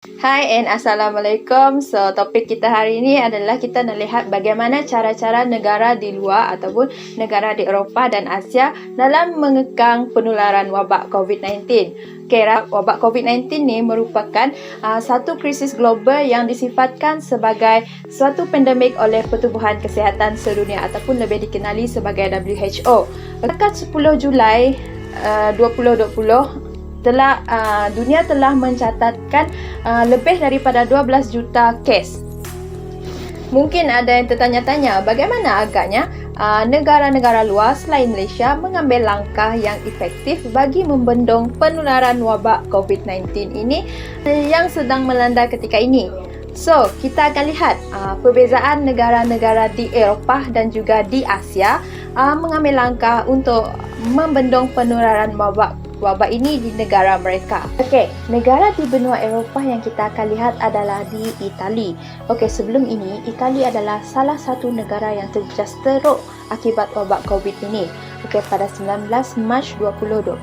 Hai and Assalamualaikum. So, topik kita hari ini adalah kita nak lihat bagaimana cara-cara negara di luar ataupun negara di Eropah dan Asia dalam mengekang penularan wabak COVID-19. Okay, wabak COVID-19 ni merupakan satu krisis global yang disifatkan sebagai suatu pandemik oleh Pertubuhan Kesihatan Sedunia ataupun lebih dikenali sebagai WHO. Dekat 10 Julai 2020, dunia telah mencatatkan lebih daripada 12 juta kes. Mungkin ada yang tertanya-tanya bagaimana agaknya negara-negara luar selain Malaysia mengambil langkah yang efektif bagi membendung penularan wabak COVID-19 ini yang sedang melanda ketika ini. So, kita akan lihat perbezaan negara-negara di Eropah dan juga di Asia mengambil langkah untuk membendung penularan wabak ini di negara mereka. Okey, negara di benua Eropah yang kita akan lihat adalah di Itali. Okey, sebelum ini Itali adalah salah satu negara yang terjejas teruk akibat wabak COVID ini. Okey, pada 19 Mac 2020,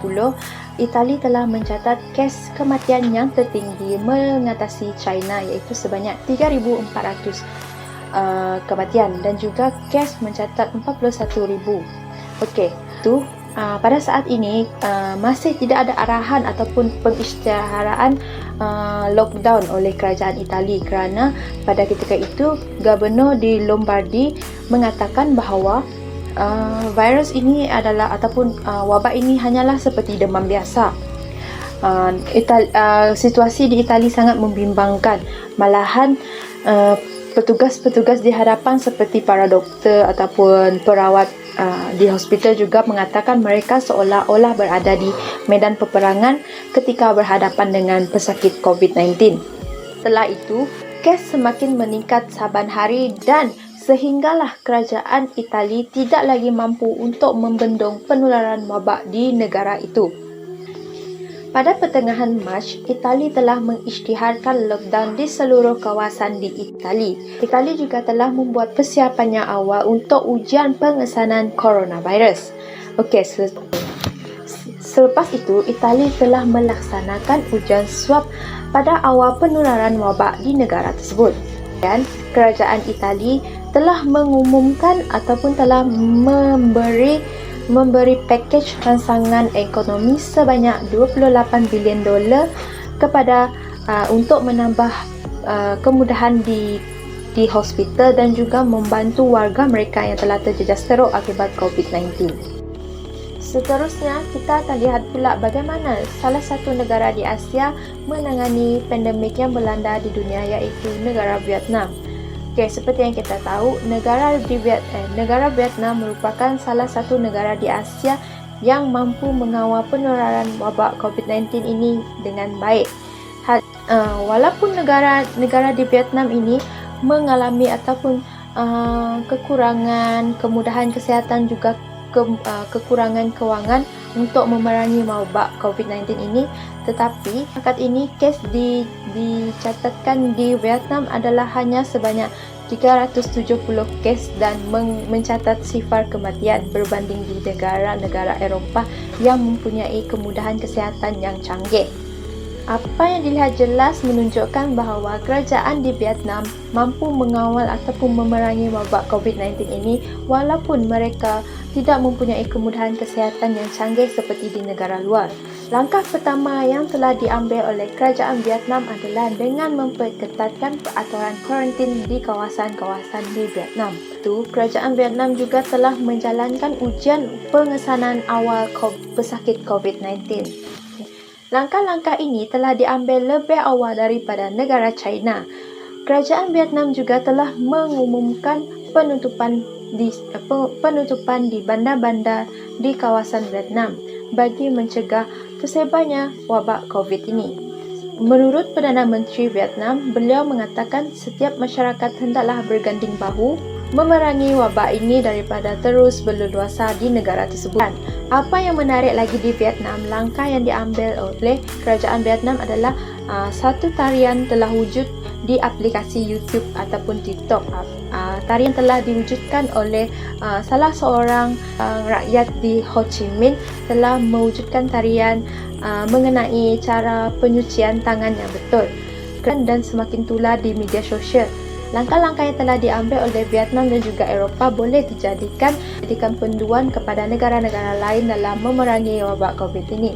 Itali telah mencatat kes kematian yang tertinggi mengatasi China iaitu sebanyak 3,400 kematian dan juga kes mencatat 41,000. Okey, tu pada saat ini masih tidak ada arahan ataupun pengisytiharaan lockdown oleh kerajaan Itali kerana pada ketika itu Gubernur di Lombardi mengatakan bahawa virus ini adalah ataupun wabak ini hanyalah seperti demam biasa. Situasi di Itali sangat membimbangkan. Malahan petugas-petugas di hadapan seperti para doktor ataupun perawat di hospital juga mengatakan mereka seolah-olah berada di medan peperangan ketika berhadapan dengan pesakit COVID-19. Setelah itu, kes semakin meningkat saban hari dan sehinggalah kerajaan Itali tidak lagi mampu untuk membendung penularan wabak di negara itu. Pada pertengahan Mac, Itali telah mengisytiharkan lockdown di seluruh kawasan di Itali. Itali juga telah membuat persiapannya awal untuk ujian pengesanan coronavirus. Okey, selepas itu, Itali telah melaksanakan ujian swab pada awal penularan wabak di negara tersebut. Dan kerajaan Itali telah mengumumkan ataupun telah memberi pakej rangsangan ekonomi sebanyak 28 bilion dolar kepada untuk menambah kemudahan di hospital dan juga membantu warga mereka yang telah terjejas teruk akibat COVID-19. Seterusnya, kita akan lihat pula bagaimana salah satu negara di Asia menangani pandemik yang melanda di dunia iaitu negara Vietnam. Okay, seperti yang kita tahu, negara Vietnam merupakan salah satu negara di Asia yang mampu mengawal penularan wabak COVID-19 ini dengan baik. Walaupun negara di Vietnam ini mengalami ataupun kekurangan kemudahan kesihatan juga kekurangan kewangan untuk memerangi wabak COVID-19 ini, tetapi setakat ini kes dicatatkan di Vietnam adalah hanya sebanyak 370 kes dan mencatat sifar kematian berbanding di negara-negara Eropah yang mempunyai kemudahan kesihatan yang canggih. Apa yang dilihat jelas menunjukkan bahawa kerajaan di Vietnam mampu mengawal ataupun memerangi wabak COVID-19 ini walaupun mereka tidak mempunyai kemudahan kesihatan yang canggih seperti di negara luar. Langkah pertama yang telah diambil oleh kerajaan Vietnam adalah dengan memperketatkan peraturan kuarantin di kawasan-kawasan di Vietnam. Kerajaan Vietnam juga telah menjalankan ujian pengesanan awal pesakit COVID-19. Langkah-langkah ini telah diambil lebih awal daripada negara China. Kerajaan Vietnam juga telah mengumumkan penutupan di bandar-bandar di kawasan Vietnam bagi mencegah tersebarnya wabak COVID ini. Menurut Perdana Menteri Vietnam, beliau mengatakan setiap masyarakat hendaklah berganding bahu memerangi wabak ini daripada terus berleluasa di negara tersebut. Apa yang menarik lagi di Vietnam, langkah yang diambil oleh kerajaan Vietnam adalah satu tarian telah wujud di aplikasi YouTube ataupun TikTok. Tarian telah diwujudkan oleh salah seorang rakyat di Ho Chi Minh telah mewujudkan tarian mengenai cara penyucian tangan yang betul. dan semakin tular di media sosial. Langkah-langkah yang telah diambil oleh Vietnam dan juga Eropah boleh dijadikan panduan kepada negara-negara lain dalam memerangi wabak COVID ini.